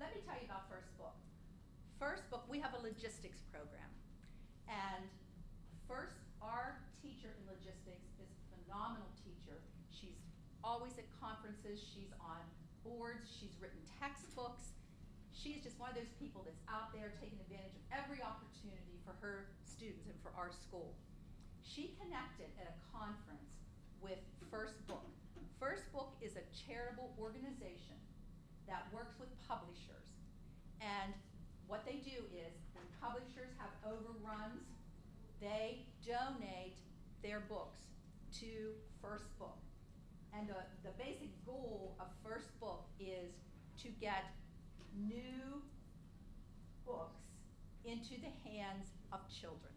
let me tell you about First Book. First Book, we have a logistics program. And first, our teacher in logistics is a phenomenal teacher. She's always at conferences, she's on boards, she's written textbooks. She's just one of those people that's out there taking advantage of every opportunity for her students and for our school. She connected at a conference with First Book. First Book is a charitable organization that works with publishers. And what they do is, when publishers have overruns, they donate their books to First Book. And the basic goal of First Book is to get new books into the hands of children.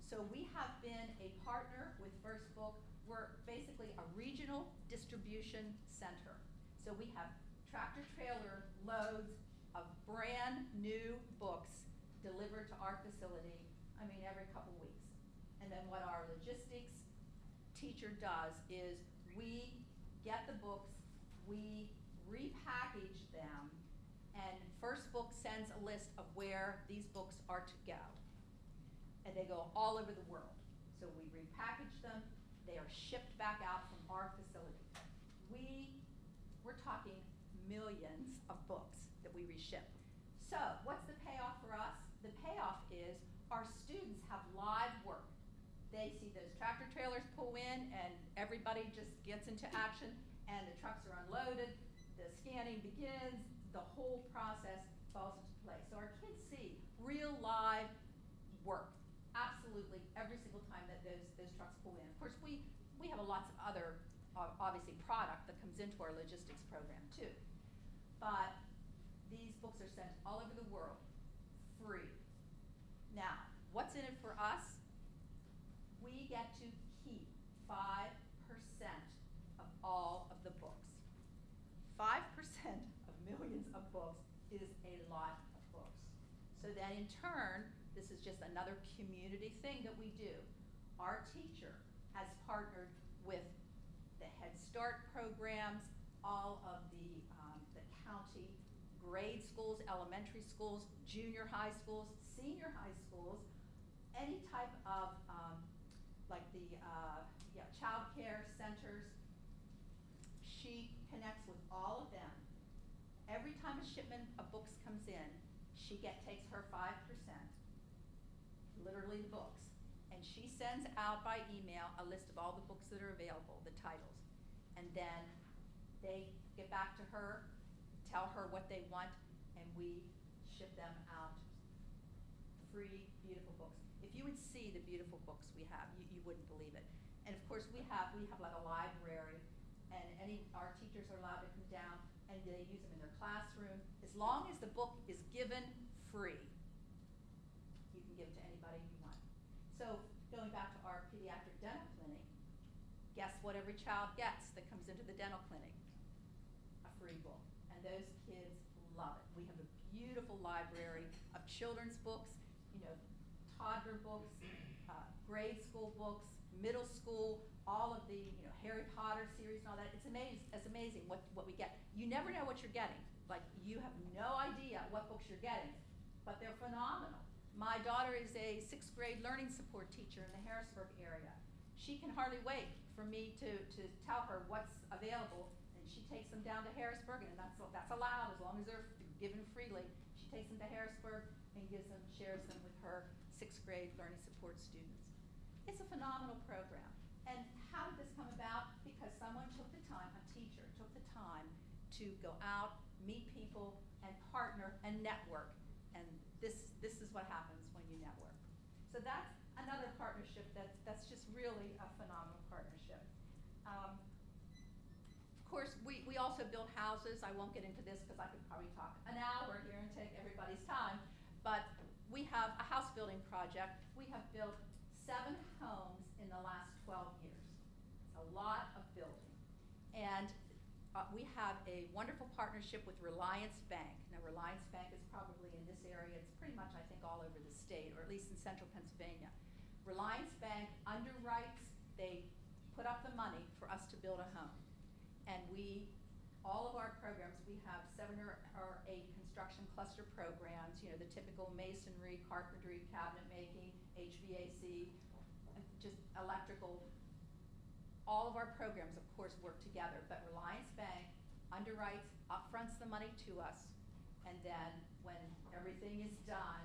So we have been a partner with First Book. We're basically a regional distribution center. So we have tractor trailer loads of brand new books delivered to our facility, every couple weeks. And then what our logistics teacher does is we get the books, we repackage them, and First Book sends a list of where these books are to go. And they go all over the world. So we repackage them, they are shipped back out from our facility. We're talking millions of books that we reship. So what's the payoff for us? The payoff is our students have live work. They see those tractor trailers pull in and everybody just gets into action and the trucks are unloaded, the scanning begins, the whole process falls into place. So our kids see real live work, absolutely every single time that those trucks pull in. Of course, we have lots of other, obviously, product that comes into our logistics program too. But these books are sent all over the world, free. Now, what's in it for us? We get to keep 5% of all of the books. 5% of millions of books is a lot of books. So then in turn, this is just another community thing that we do. Our teacher has partnered with the Head Start programs, all of the county grade schools, elementary schools, junior high schools, senior high schools, any type of like the child care centers. She connects with all of them. Every time a shipment of books comes in, she takes her 5%, literally the books, and she sends out by email a list of all the books that are available, the titles, and then they get back to her, tell her what they want, and we ship them out. Free, beautiful books. If you would see the beautiful books we have, you wouldn't believe it. And of course, we have like a library, and our teachers are allowed to come down and they use them in their classroom. As long as the book is given free, you can give it to anybody you want. So going back to our pediatric dental clinic, guess what every child gets that comes into the dental clinic? A free book. And those kids love it. We have a beautiful library of children's books, toddler books, grade school books, middle school, all of the Harry Potter series and all that. It's amazing what we get. You never know what you're getting. Like, you have no idea what books you're getting, but they're phenomenal. My daughter is a 6th grade learning support teacher in the Harrisburg area. She can hardly wait for me to tell her what's available, and she takes them down to Harrisburg, and that's allowed as long as they're given freely. She takes them to Harrisburg and shares them with her 6th grade learning support students. It's a phenomenal program. And how did this come about? Because someone took the time, a teacher took the time to go out, meet people, and partner and network. And this is what happens when you network. So that's another partnership that's just really a phenomenal partnership. Of course, we also build houses. I won't get into this because I could probably talk an hour here and take everybody's time. But we have a house building project. We have built 7 homes in the last 12 years. It's a lot of building. And we have a wonderful partnership with Reliance Bank. Now, Reliance Bank is probably in this area. It's pretty much, I think, all over the state, or at least in central Pennsylvania. Reliance Bank underwrites. They put up the money for us to build a home. And we all of our programs, we have 7 or 8 construction cluster programs, you know, the typical masonry, carpentry, cabinet making, HVAC, just electrical. All of our programs, of course, work together, but Reliance Bank underwrites, upfronts the money to us, and then when everything is done,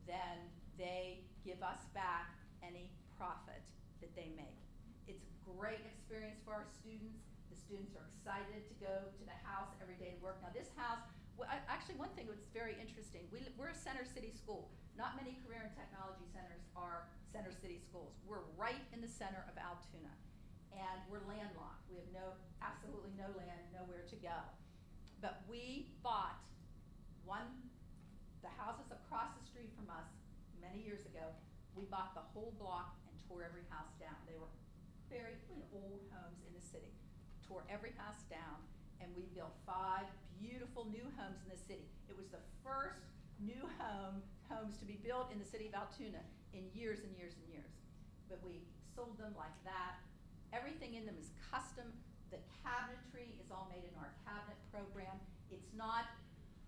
then they give us back any profit that they make. It's a great experience for our students. The students are excited to go to the house every day to work. Now this house, well, actually one thing that's very interesting, we're a center city school. Not many career and technology centers are center city schools. We're right in the center of Altoona, and we're landlocked. We have absolutely no land, nowhere to go. But we bought the houses across the street from us many years ago. We bought the whole block and tore every house down. They were very old homes in the city. Tore every house down, and we built 5 beautiful new homes in the city. It was the first new homes to be built in the city of Altoona in years and years and years. But we sold them like that. Everything in them is custom. The cabinetry is all made in our cabinet program. It's not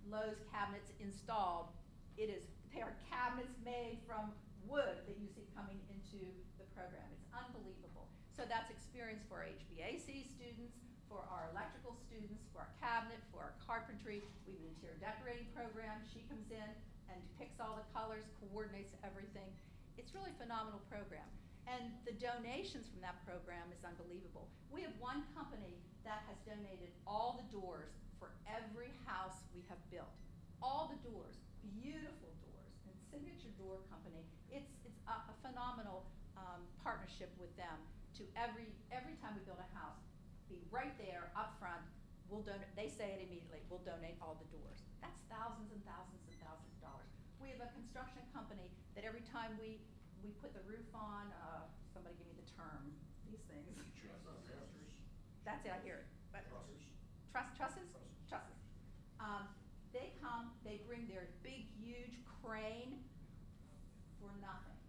Lowe's cabinets installed. They are cabinets made from wood that you see coming into the program. It's unbelievable. So that's experience for our HVAC students, for our electrical students, for our cabinet, for our carpentry. We have an interior decorating program. She comes in and picks all the colors, coordinates everything. It's really a phenomenal program. And the donations from that program is unbelievable. We have one company that has donated all the doors for every house we have built. All the doors, beautiful doors, and Signature Door Company. It's a phenomenal partnership with them. To every time we build a house, be right there up front. We'll donate. They say it immediately. We'll donate all the doors. That's thousands and thousands and thousands of dollars. We have a construction company that every time we put the roof on, somebody give me the term, these things. That's it, I hear it. But trusses? Trusses. They come, they bring their big, huge crane for nothing.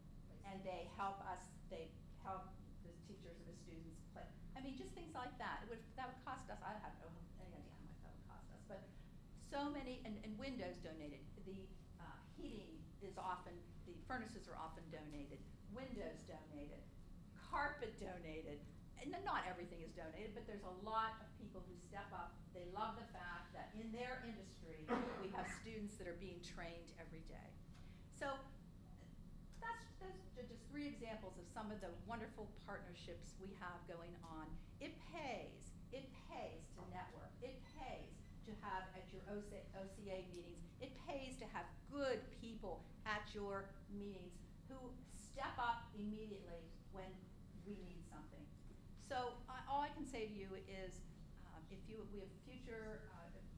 And they help us, they help the teachers and the students play. I mean, just things like that. That would cost us, I have no any idea how much that would cost us, but so many, and windows donated. The heating is often, the furnaces are often donated. Windows donated. Carpet donated. And not everything is donated, but there's a lot of people who step up. They love the fact that in their industry, we have students that are being trained every day. So that's just 3 examples of some of the wonderful partnerships we have going on. It pays to network. It pays to have at your OCA meetings. It pays to have good people at your meetings who step up immediately when we need something. So all I can say to you is, we have future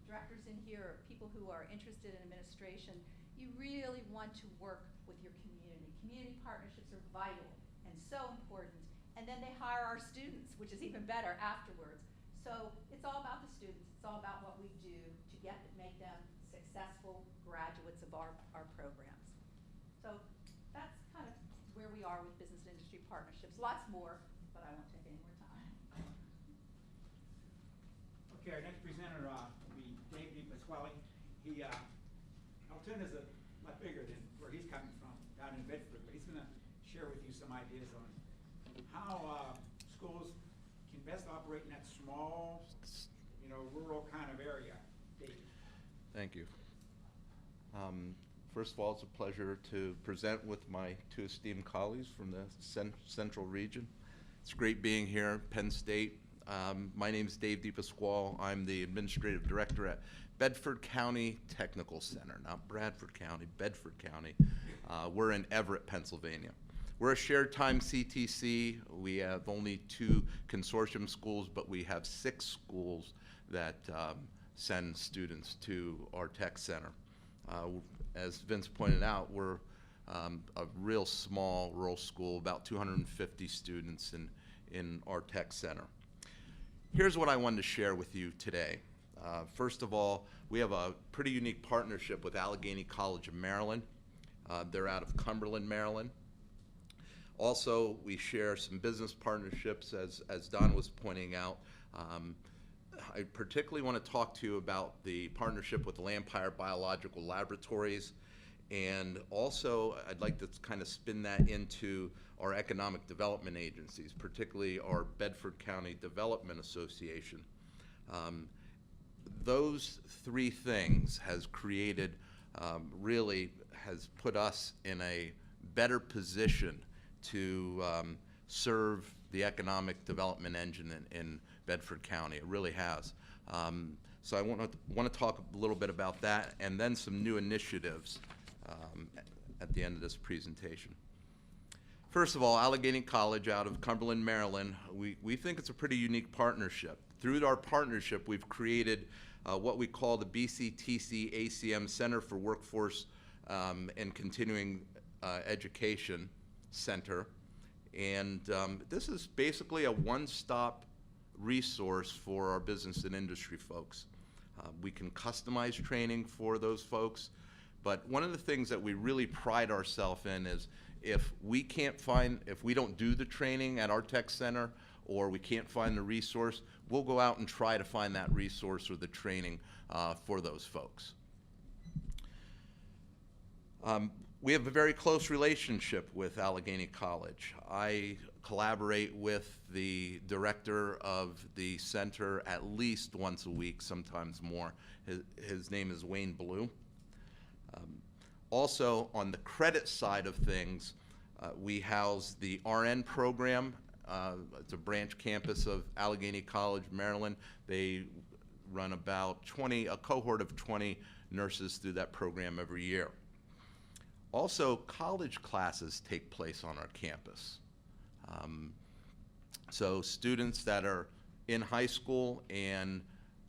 directors in here, or people who are interested in administration, you really want to work with your community. Community partnerships are vital and so important. And then they hire our students, which is even better afterwards. So it's all about the students. It's all about what we do to make them successful graduates of our programs. So that's kind of where we are with business and industry partnerships. Lots more, but I won't take any more time. Okay, our next presenter will be Dave DiPasquale. Altoona is a lot bigger than where he's coming from, down in Bedford, but he's going to share with you some ideas on how schools can best operate in that small, rural kind of area. Dave. Thank you. First of all, it's a pleasure to present with my 2 esteemed colleagues from the Central Region. It's great being here at Penn State. My name is Dave DiPasquale. I'm the Administrative Director at Bedford County Technical Center, not Bradford County, Bedford County. We're in Everett, Pennsylvania. We're a shared time CTC. We have only 2 consortium schools, but we have 6 schools that send students to our tech center. As Vince pointed out, we're a real small rural school, about 250 students in our tech center. Here's what I wanted to share with you today. First of all, we have a pretty unique partnership with Allegheny College of Maryland. They're out of Cumberland, Maryland. Also, we share some business partnerships, as Donna was pointing out. I particularly want to talk to you about the partnership with Lampire Biological Laboratories, and also I'd like to kind of spin that into our economic development agencies, particularly our Bedford County Development Association. Those three things has created, really has put us in a better position to serve the economic development engine in Bedford County. It really has. So I want to talk a little bit about that, and then some new initiatives at the end of this presentation. First of all, Allegheny College out of Cumberland, Maryland, we think it's a pretty unique partnership. Through our partnership, we've created what we call the BCTC ACM Center for Workforce and Continuing Education Center. And this is basically a one-stop resource for our business and industry folks. We can customize training for those folks, but one of the things that we really pride ourselves in is if we don't do the training at our tech center, or we can't find the resource, we'll go out and try to find that resource or the training for those folks. We have a very close relationship with Allegheny College. I collaborate with the director of the center at least once a week, sometimes more. His name is Wayne Blue. Also, on the credit side of things, we house the RN program. It's a branch campus of Allegheny College, Maryland. They run about a cohort of 20 nurses through that program every year. Also, college classes take place on our campus. So students that are in high school and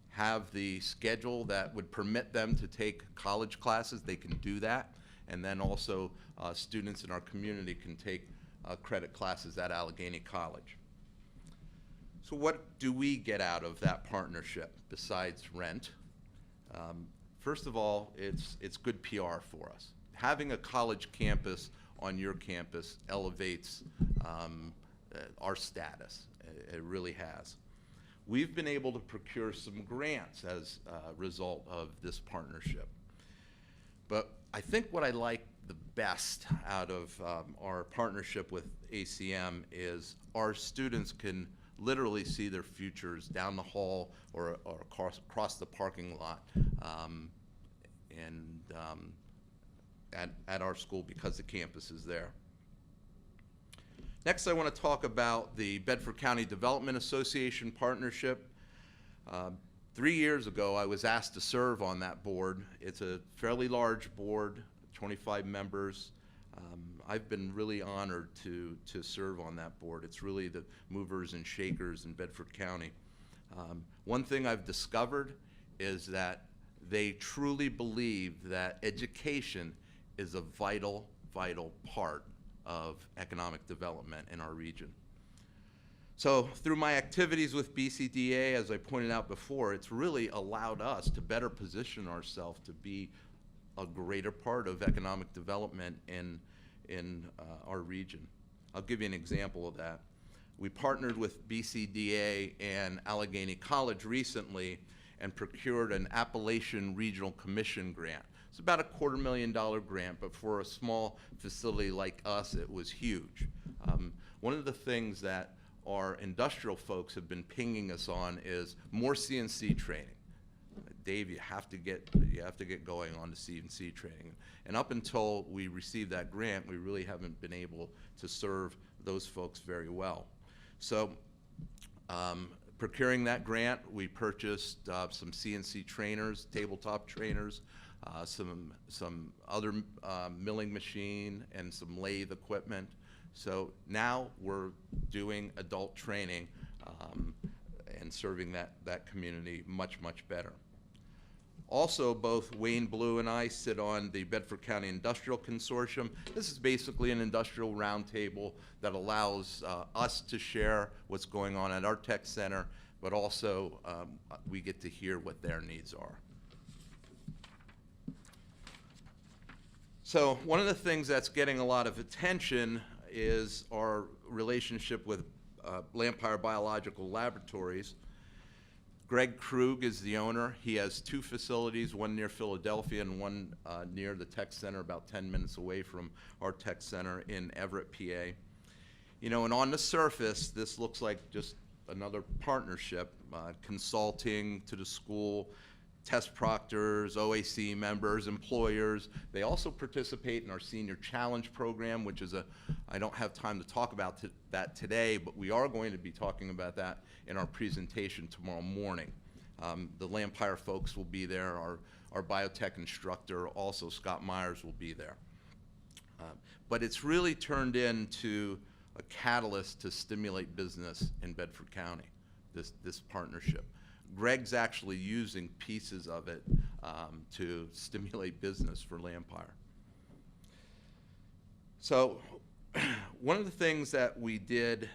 have the schedule that would permit them to take college classes, they can do that. And then also students in our community can take credit classes at Allegheny College. So what do we get out of that partnership besides rent? First of all, it's good PR for us. Having a college campus on your campus elevates our status. It really has. We've been able to procure some grants as a result of this partnership. But I think what I like the best out of our partnership with ACM is our students can literally see their futures down the hall or across the parking lot at our school because the campus is there. Next, I want to talk about the Bedford County Development Association partnership. 3 years ago, I was asked to serve on that board. It's a fairly large board, 25 members. I've been really honored to serve on that board. It's really the movers and shakers in Bedford County. One thing I've discovered is that they truly believe that education is a vital, vital part of economic development in our region. So through my activities with BCDA, as I pointed out before, it's really allowed us to better position ourselves to be a greater part of economic development in our region. I'll give you an example of that. We partnered with BCDA and Allegheny College recently and procured an Appalachian Regional Commission grant. It's about a $250,000 grant, but for a small facility like us, it was huge. One of the things that our industrial folks have been pinging us on is more CNC training. Dave, you have to get going on the CNC training. And up until we received that grant, we really haven't been able to serve those folks very well. So procuring that grant, we purchased some CNC trainers, tabletop trainers, some other milling machine, and some lathe equipment. So now we're doing adult training and serving that community much, much better. Also, both Wayne Blue and I sit on the Bedford County Industrial Consortium. This is basically an industrial roundtable that allows us to share what's going on at our tech center, but also we get to hear what their needs are. So one of the things that's getting a lot of attention is our relationship with Lampire Biological Laboratories. Greg Krug is the owner. He has 2 facilities, one near Philadelphia and one near the tech center, about 10 minutes away from our tech center in Everett, PA. You know, and on the surface, this looks like just another partnership, consulting to the school, test proctors, OAC members, employers. They also participate in our Senior Challenge program, which is I don't have time to talk about that today, but we are going to be talking about that in our presentation tomorrow morning. The Lampire folks will be there. Our biotech instructor, also Scott Myers, will be there. But it's really turned into a catalyst to stimulate business in Bedford County, this partnership. Greg's actually using pieces of it to stimulate business for Lampire. So one of the things that we did,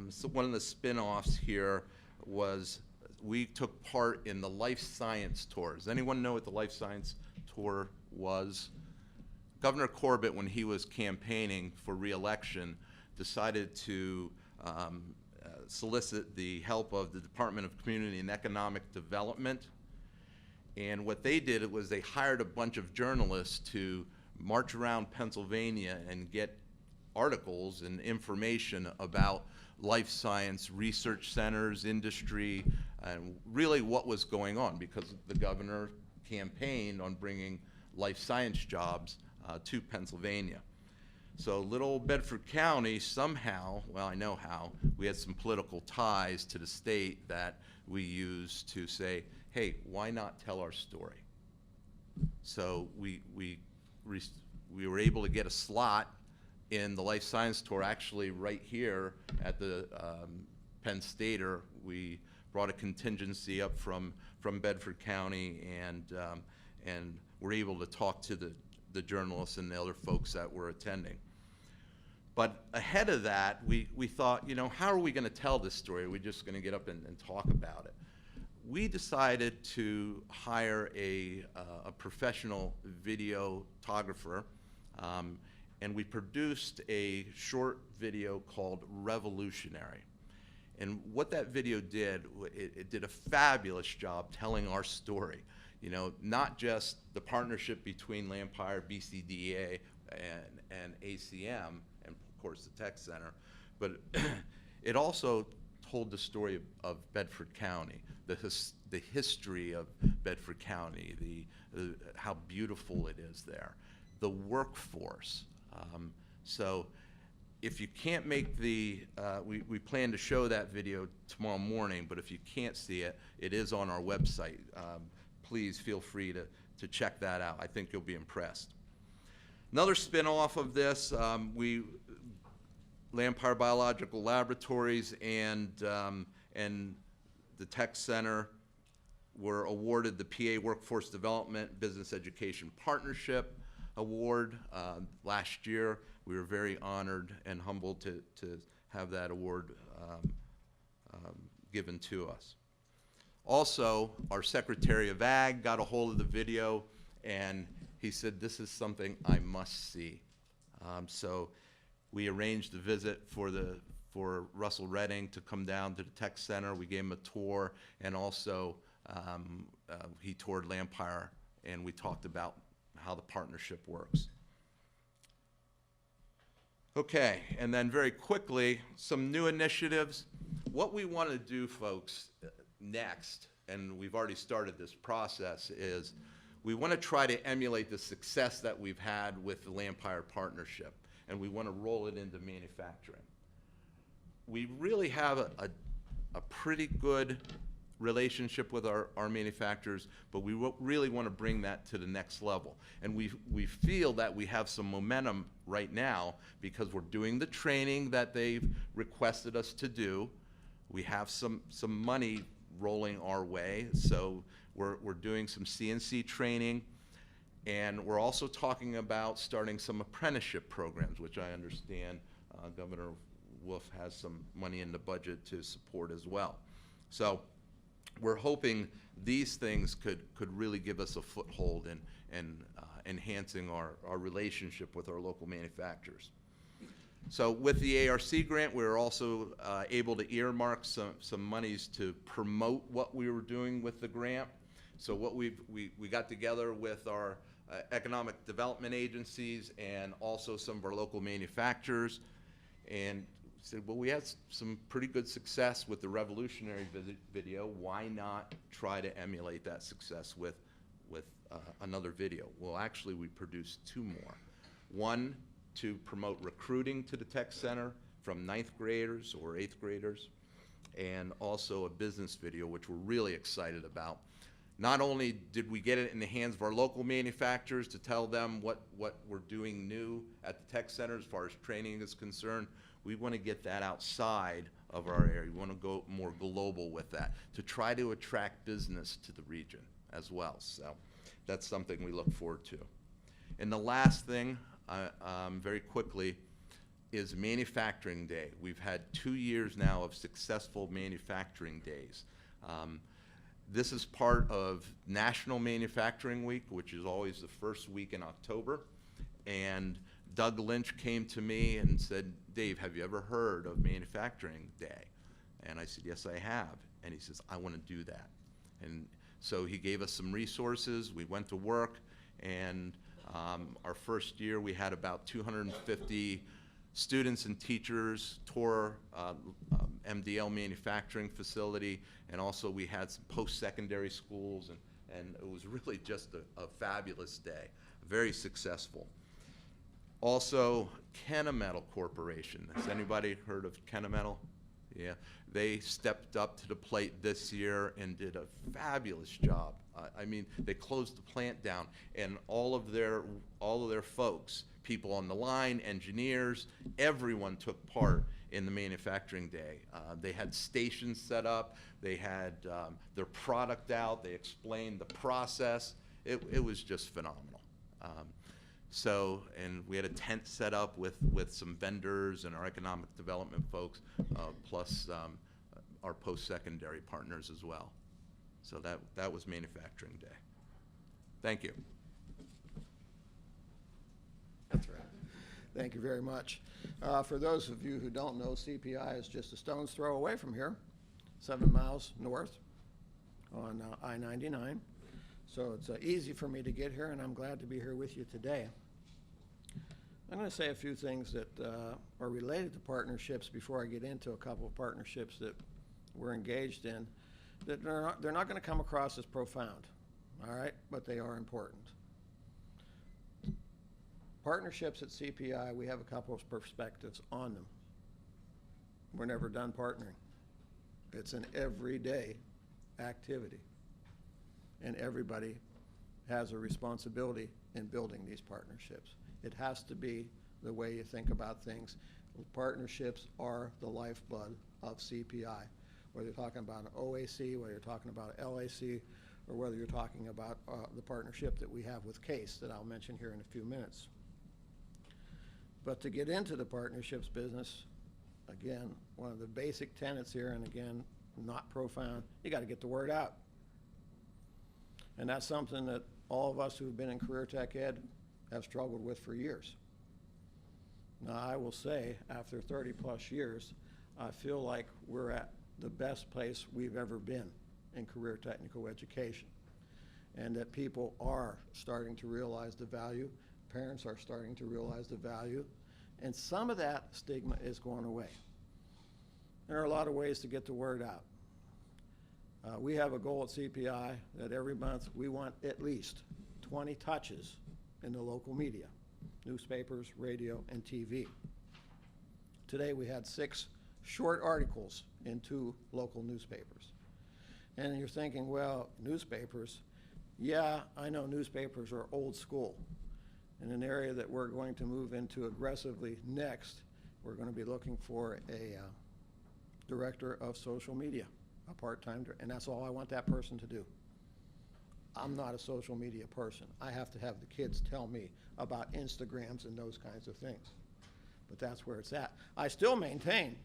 so one of the spin-offs here was we took part in the Life Science Tour. Does anyone know what the Life Science Tour was? Governor Corbett, when he was campaigning for re-election, decided to solicit the help of the Department of Community and Economic Development. And what they did was they hired a bunch of journalists to march around Pennsylvania and get articles and information about life science research centers, industry, and really what was going on, because the governor campaigned on bringing life science jobs to Pennsylvania. So little Bedford County somehow, well, I know how, we had some political ties to the state that we used to say, hey, why not tell our story? So we were able to get a slot in the Life Science Tour, actually right here at the Penn Stater. We brought a contingency up from Bedford County, and were able to talk to the journalists and the other folks that were attending. But ahead of that, we thought, you know, how are we going to tell this story? Are we just going to get up and talk about it? We decided to hire a professional videographer, and we produced a short video called Revolutionary. And what that video did, it did a fabulous job telling our story. You know, not just the partnership between Lampire, BCDA, and ACM, and of course the Tech Center, but it also told the story of Bedford County, the history of Bedford County, how beautiful it is there, the workforce. So if you can't make we plan to show that video tomorrow morning, but if you can't see it, it is on our website. Please feel free to check that out. I think you'll be impressed. Another spin-off of this, Lampire Biological Laboratories and the Tech Center were awarded the PA Workforce Development Business Education Partnership Award last year. We were very honored and humbled to have that award given to us. Also, our Secretary of Ag got a hold of the video, and he said, this is something I must see. So we arranged a visit for Russell Redding to come down to the Tech Center. We gave him a tour, and also he toured Lampire, and we talked about how the partnership works. Okay, and then very quickly, some new initiatives. What we want to do, folks, next, and we've already started this process, is we want to try to emulate the success that we've had with the Lampire partnership, and we want to roll it into manufacturing. We really have a pretty good relationship with our manufacturers, but we really want to bring that to the next level. And we feel that we have some momentum right now because we're doing the training that they've requested us to do. We have some money rolling our way, so we're doing some CNC training, and we're also talking about starting some apprenticeship programs, which I understand Governor Wolf has some money in the budget to support as well. So we're hoping these things could really give us a foothold in enhancing our relationship with our local manufacturers. So with the ARC grant, we were also able to earmark some monies to promote what we were doing with the grant. So what we got together with our economic development agencies and also some of our local manufacturers, and said, well, we had some pretty good success with the revolutionary video. Why not try to emulate that success with another video? Well, actually, we produced 2 more. One, to promote recruiting to the tech center from 9th graders or 8th graders, and also a business video, which we're really excited about. Not only did we get it in the hands of our local manufacturers to tell them what we're doing new at the tech center as far as training is concerned, we want to get that outside of our area. We want to go more global with that to try to attract business to the region as well. So that's something we look forward to. And the last thing, very quickly, is Manufacturing Day. We've had 2 years now of successful manufacturing days. This is part of National Manufacturing Week, which is always the first week in October. And Doug Lynch came to me and said, Dave, have you ever heard of Manufacturing Day? And I said, yes, I have. And he says, I want to do that. And so he gave us some resources. We went to work, and our first year we had about 250 students and teachers tour MDL manufacturing facility, and also we had some post-secondary schools, and it was really just a fabulous day, very successful. Also, Kennametal Corporation. Has anybody heard of Kennametal? Yeah, they stepped up to the plate this year and did a fabulous job. I mean, they closed the plant down, and all of their folks, people on the line, engineers, everyone took part in the Manufacturing Day. They had stations set up, they had their product out, they explained the process. It was just phenomenal. So, and we had a tent set up with some vendors and our economic development folks, plus our post-secondary partners as well. So that was Manufacturing Day. Thank you. That's right. Thank you very much. For those of you who don't know, CPI is just a stone's throw away from here, 7 miles north on I-99. So it's easy for me to get here, and I'm glad to be here with you today. I'm going to say a few things that are related to partnerships before I get into a couple of partnerships that we're engaged in, that they're not going to come across as profound, all right, but they are important. Partnerships at CPI, we have a couple of perspectives on them. We're never done partnering. It's an everyday activity, and everybody has a responsibility in building these partnerships. It has to be the way you think about things. Partnerships are the lifeblood of CPI, whether you're talking about an OAC, whether you're talking about an LAC, or whether you're talking about the partnership that we have with CASE that I'll mention here in a few minutes. But to get into the partnerships business, again, one of the basic tenets here, and again, not profound, you got to get the word out. And that's something that all of us who've been in career tech ed have struggled with for years. Now, I will say, after 30 plus years, I feel like we're at the best place we've ever been in career technical education, and that people are starting to realize the value, parents are starting to realize the value, and some of that stigma is going away. There are a lot of ways to get the word out. We have a goal at CPI that every month we want at least 20 touches in the local media, newspapers, radio, and TV. Today we had 6 short articles in 2 local newspapers. And you're thinking, well, newspapers, yeah, I know newspapers are old school. In an area that we're going to move into aggressively next, we're going to be looking for a director of social media, a part-time, and that's all I want that person to do. I'm not a social media person. I have to have the kids tell me about Instagrams and those kinds of things. But that's where it's at. I still maintain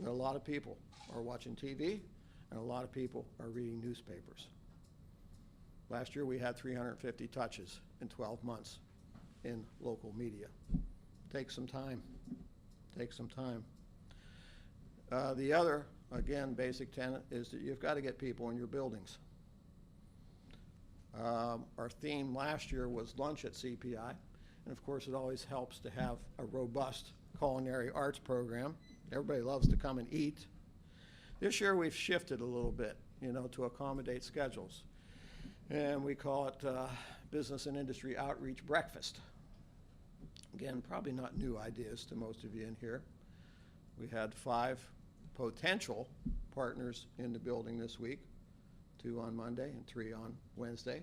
that a lot of people are watching TV and a lot of people are reading newspapers. Last year we had 350 touches in 12 months in local media. Take some time. Take some time. The other, again, basic tenet is that you've got to get people in your buildings. Our theme last year was lunch at CPI, and of course it always helps to have a robust culinary arts program. Everybody loves to come and eat. This year we've shifted a little bit, to accommodate schedules. And we call it Business and Industry Outreach Breakfast. Again, probably not new ideas to most of you in here. We had 5 potential partners in the building this week, 2 on Monday and 3 on Wednesday.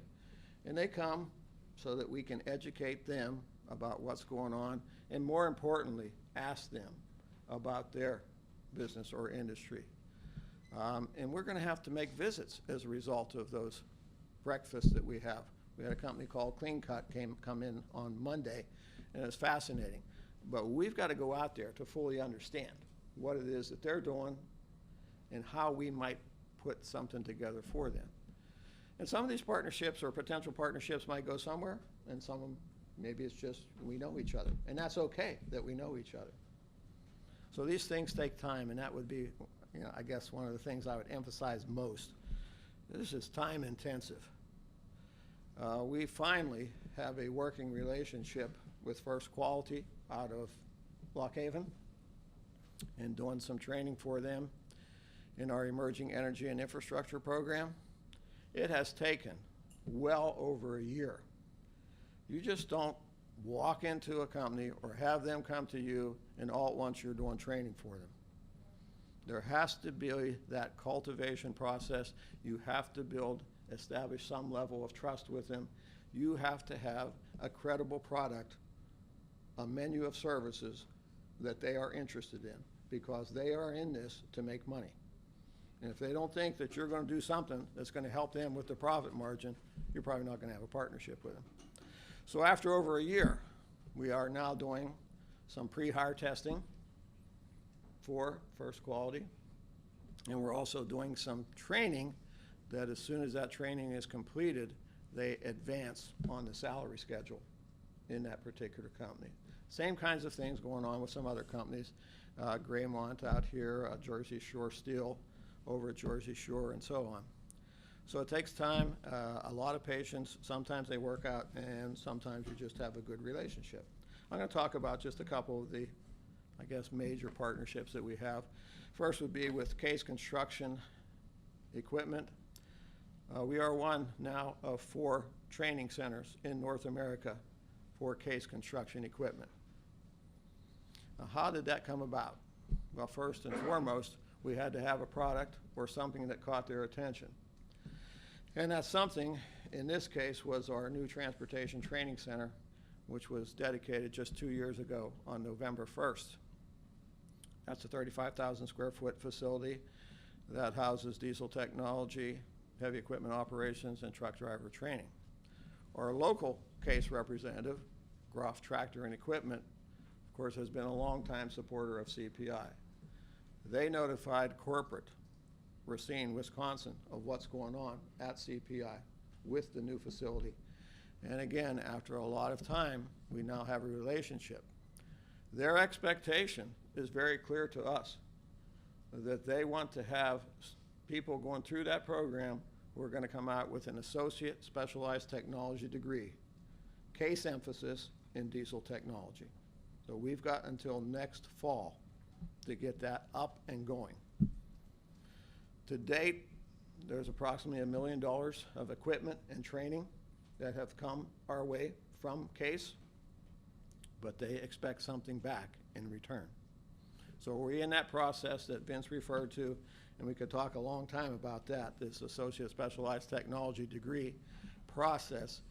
And they come so that we can educate them about what's going on, and more importantly, ask them about their business or industry. And we're going to have to make visits as a result of those breakfasts that we have. We had a company called Clean Cut come in on Monday, and it's fascinating. But we've got to go out there to fully understand what it is that they're doing and how we might put something together for them. And some of these partnerships or potential partnerships might go somewhere, and some of them, maybe it's just we know each other. And that's okay that we know each other. So these things take time, and that would be, I guess one of the things I would emphasize most. This is time intensive. We finally have a working relationship with First Quality out of Lock Haven and doing some training for them in our Emerging Energy and Infrastructure program. It has taken well over a year. You just don't walk into a company or have them come to you and all at once you're doing training for them. There has to be that cultivation process. You have to establish some level of trust with them. You have to have a credible product, a menu of services that they are interested in, because they are in this to make money. And if they don't think that you're going to do something that's going to help them with the profit margin, you're probably not going to have a partnership with them. So after over a year, we are now doing some pre-hire testing for First Quality, and we're also doing some training that as soon as that training is completed, they advance on the salary schedule in that particular company. Same kinds of things going on with some other companies, Graymont out here, Jersey Shore Steel over at Jersey Shore, and so on. So it takes time, a lot of patience. Sometimes they work out, and sometimes you just have a good relationship. I'm going to talk about just a couple of the, I guess, major partnerships that we have. First would be with Case Construction Equipment. We are one now of 4 training centers in North America for Case Construction Equipment. Now, how did that come about? Well, first and foremost, we had to have a product or something that caught their attention. And that something, in this case, was our new Transportation Training Center, which was dedicated just 2 years ago on November 1st. That's a 35,000 square foot facility that houses diesel technology, heavy equipment operations, and truck driver training. Our local case representative, Groff Tractor and Equipment, of course, has been a longtime supporter of CPI. They notified corporate, Racine, Wisconsin, of what's going on at CPI with the new facility. And again, after a lot of time, we now have a relationship. Their expectation is very clear to us, that they want to have people going through that program who are going to come out with an associate specialized technology degree, case emphasis in diesel technology. So we've got until next fall to get that up and going. To date, there's approximately $1 million of equipment and training that have come our way from Case, but they expect something back in return. So we're in that process that Vince referred to, and we could talk a long time about that, this Associate Specialized Technology degree process.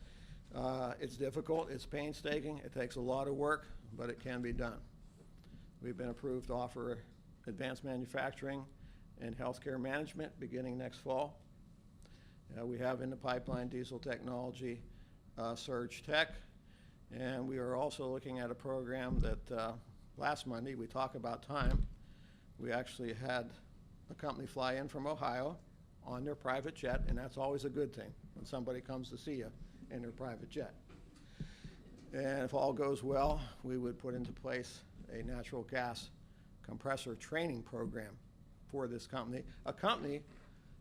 It's difficult, it's painstaking, it takes a lot of work, but it can be done. We've been approved to offer advanced manufacturing and healthcare management beginning next fall. We have in the pipeline diesel technology, Surge Tech, and we are also looking at a program that last Monday, we talk about time. We actually had a company fly in from Ohio on their private jet, and that's always a good thing when somebody comes to see you in their private jet. And if all goes well, we would put into place a natural gas compressor training program for this company, a company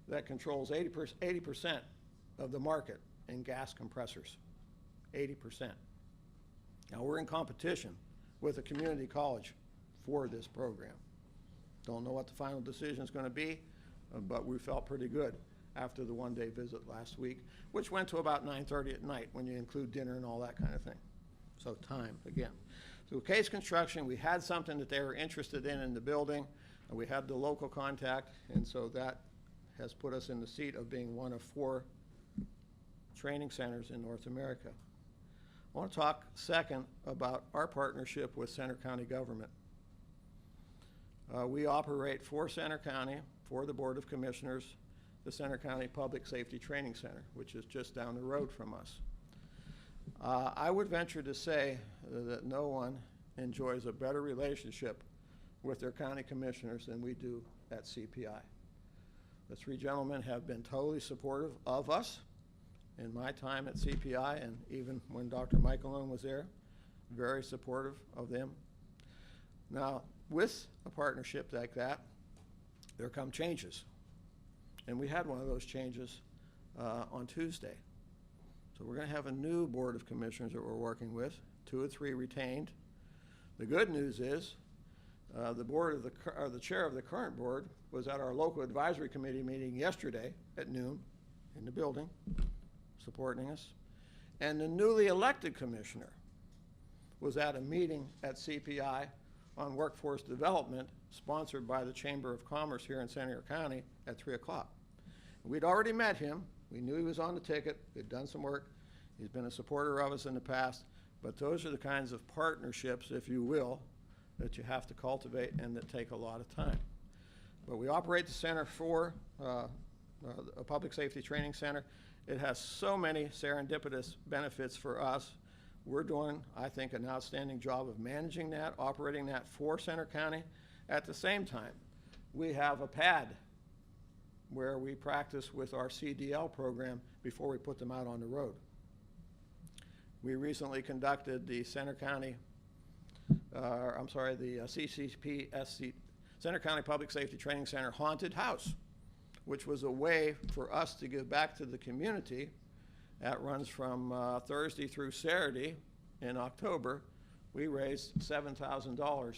that controls 80% of the market in gas compressors, 80%. Now, we're in competition with a community college for this program. Don't know what the final decision is going to be, but we felt pretty good after the one-day visit last week, which went to about 9:30 at night when you include dinner and all that kind of thing. So time, again. So Case Construction, we had something that they were interested in the building, and we had the local contact, and so that has put us in the seat of being one of 4 training centers in North America. I want to talk second about our partnership with Center County government. We operate for Center County, for the Board of Commissioners, the Center County Public Safety Training Center, which is just down the road from us. I would venture to say that no one enjoys a better relationship with their county commissioners than we do at CPI. The 3 gentlemen have been totally supportive of us in my time at CPI, and even when Dr. Michael was there, very supportive of them. Now, with a partnership like that, there come changes. And we had one of those changes on Tuesday. So we're going to have a new Board of Commissioners that we're working with, 2 or 3 retained. The good news is the chair of the current board was at our local advisory committee meeting yesterday at noon in the building, supporting us. And the newly elected commissioner was at a meeting at CPI on workforce development sponsored by the Chamber of Commerce here in Seneca County at 3 o'clock. We'd already met him. We knew he was on the ticket. We'd done some work. He's been a supporter of us in the past. But those are the kinds of partnerships, if you will, that you have to cultivate and that take a lot of time. But we operate the center for a public safety training center. It has so many serendipitous benefits for us. We're doing, I think, an outstanding job of managing that, operating that for Center County. At the same time, we have a pad where we practice with our CDL program before we put them out on the road. We recently conducted the Center County, the CCPSC, Center County Public Safety Training Center Haunted House, which was a way for us to give back to the community. That runs from Thursday through Saturday in October. We raised $7,000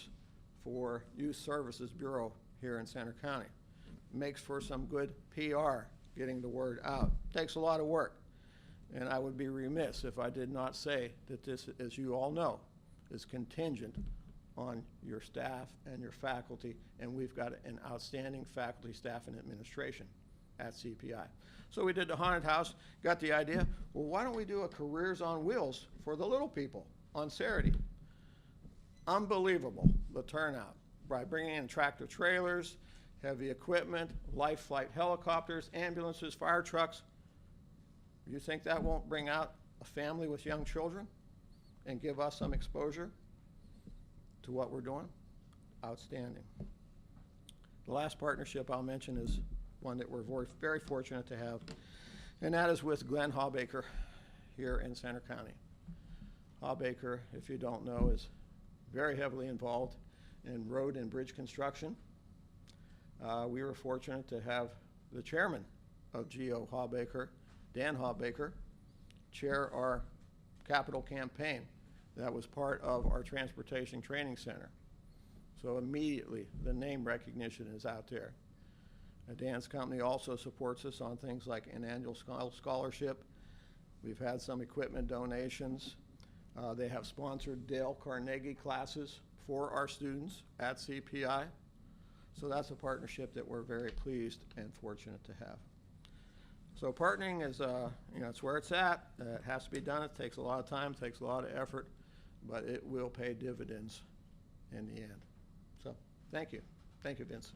for Youth Services Bureau here in Center County. Makes for some good PR, getting the word out. Takes a lot of work. And I would be remiss if I did not say that this, as you all know, is contingent on your staff and your faculty, and we've got an outstanding faculty, staff, and administration at CPI. So we did the haunted house, got the idea, well, why don't we do a Careers on Wheels for the little people on Saturday? Unbelievable, the turnout, by bringing in tractor trailers, heavy equipment, life flight helicopters, ambulances, fire trucks. You think that won't bring out a family with young children and give us some exposure to what we're doing? Outstanding. The last partnership I'll mention is one that we're very fortunate to have, and that is with Glenn Hawbaker here in Center County. Hawbaker, if you don't know, is very heavily involved in road and bridge construction. We were fortunate to have the chairman of GO Hawbaker, Dan Hawbaker, chair our capital campaign. That was part of our transportation training center. So immediately the name recognition is out there. Dan's company also supports us on things like an annual scholarship. We've had some equipment donations. They have sponsored Dale Carnegie classes for our students at CPI. So that's a partnership that we're very pleased and fortunate to have. So partnering is, it's where it's at. It has to be done. It takes a lot of time, takes a lot of effort, but it will pay dividends in the end. So thank you. Thank you, Vince.